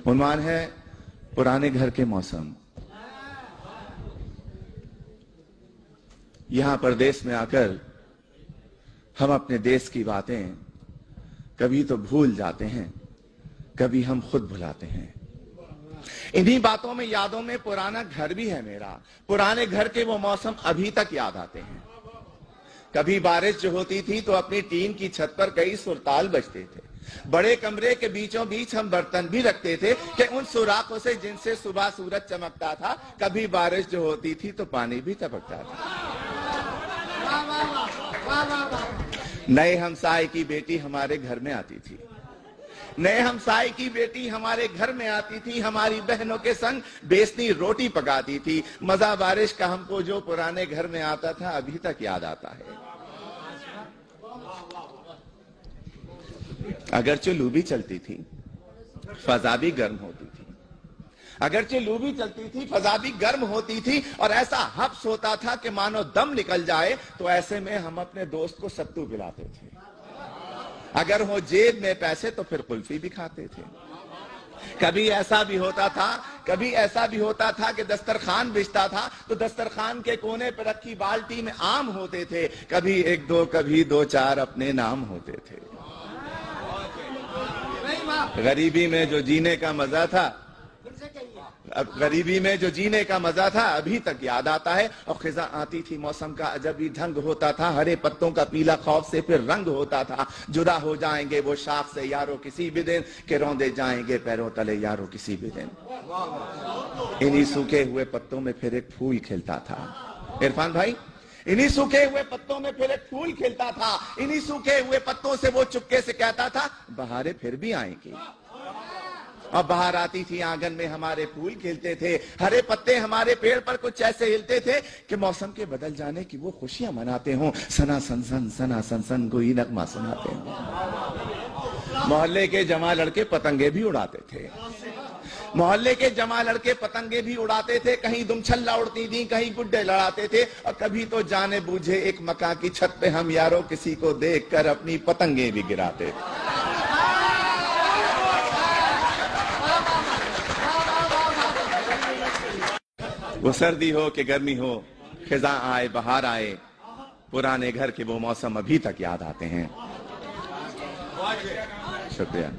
उन्वान है पुराने घर के मौसम। यहां परदेश में आकर हम अपने देश की बातें कभी तो भूल जाते हैं, कभी हम खुद भुलाते हैं। इन्हीं बातों में, यादों में पुराना घर भी है मेरा। पुराने घर के वो मौसम अभी तक याद आते हैं। कभी बारिश जो होती थी तो अपनी टीन की छत पर कई सुरताल बजते थे। बड़े कमरे के बीचों बीच हम बर्तन भी रखते थे कि उन सुराखों से जिनसे सुबह सूरज चमकता था। कभी बारिश जो होती थी तो पानी भी टपकता था। नए हमसाए की बेटी हमारे घर में आती थी। नए हमसाए की बेटी हमारे घर में आती थी, हमारी बहनों के संग बेसनी रोटी पकाती थी। मजा बारिश का हमको जो पुराने घर में आता था अभी तक याद आता है। अगरचे लू भी चलती थी, फजा भी गर्म होती थी। अगरचे लू भी चलती थी, फजा भी गर्म होती थी और ऐसा हब्स होता था कि मानो दम निकल जाए। तो ऐसे में हम अपने दोस्त को सत्तू पिलाते थे। अगर हो जेब में पैसे तो फिर कुल्फी भी खाते थे। कभी ऐसा भी होता था कि दस्तरखान बिछता था तो दस्तरखान के कोने पर रखी बाल्टी में आम होते थे। कभी एक दो, कभी दो चार अपने नाम होते थे। गरीबी में जो जीने का मजा था, गरीबी में जो जीने का मजा था अभी तक याद आता है। और खिजा आती थी, मौसम का अजब ही ढंग होता था। हरे पत्तों का पीला खौफ से फिर रंग होता था। जुदा हो जाएंगे वो शाख से यारों किसी भी दिन, के रौंदे जाएंगे पैरों तले यारों किसी भी दिन। इन्हीं सूखे हुए पत्तों में फिर एक फूल खिलता था। इरफान भाई, इन्हीं सूखे हुए पत्तों में फिर एक फूल खिलता था। इन्हीं सूखे हुए पत्तों से वो चुपके से कहता था बहारें फिर भी आएंगी। और बाहर आती थी, आंगन में हमारे फूल खिलते थे। हरे पत्ते हमारे पेड़ पर कुछ ऐसे हिलते थे कि मौसम के बदल जाने की वो खुशियां मनाते हों। सना सनसन कोई नगमा सुनाते हों। मोहल्ले के जमा लड़के पतंगे भी उड़ाते थे। मोहल्ले के जमा लड़के पतंगे भी उड़ाते थे। कहीं दुमछल्ला उड़ती थी, कहीं गुड्डे लड़ाते थे। और कभी तो जाने बूझे एक मकान की छत पे हम यारों किसी को देखकर अपनी पतंगे भी गिराते थे। वो सर्दी हो कि गर्मी हो, खिजा आए बहार आए, पुराने घर के वो मौसम अभी तक याद आते हैं। शुक्रिया।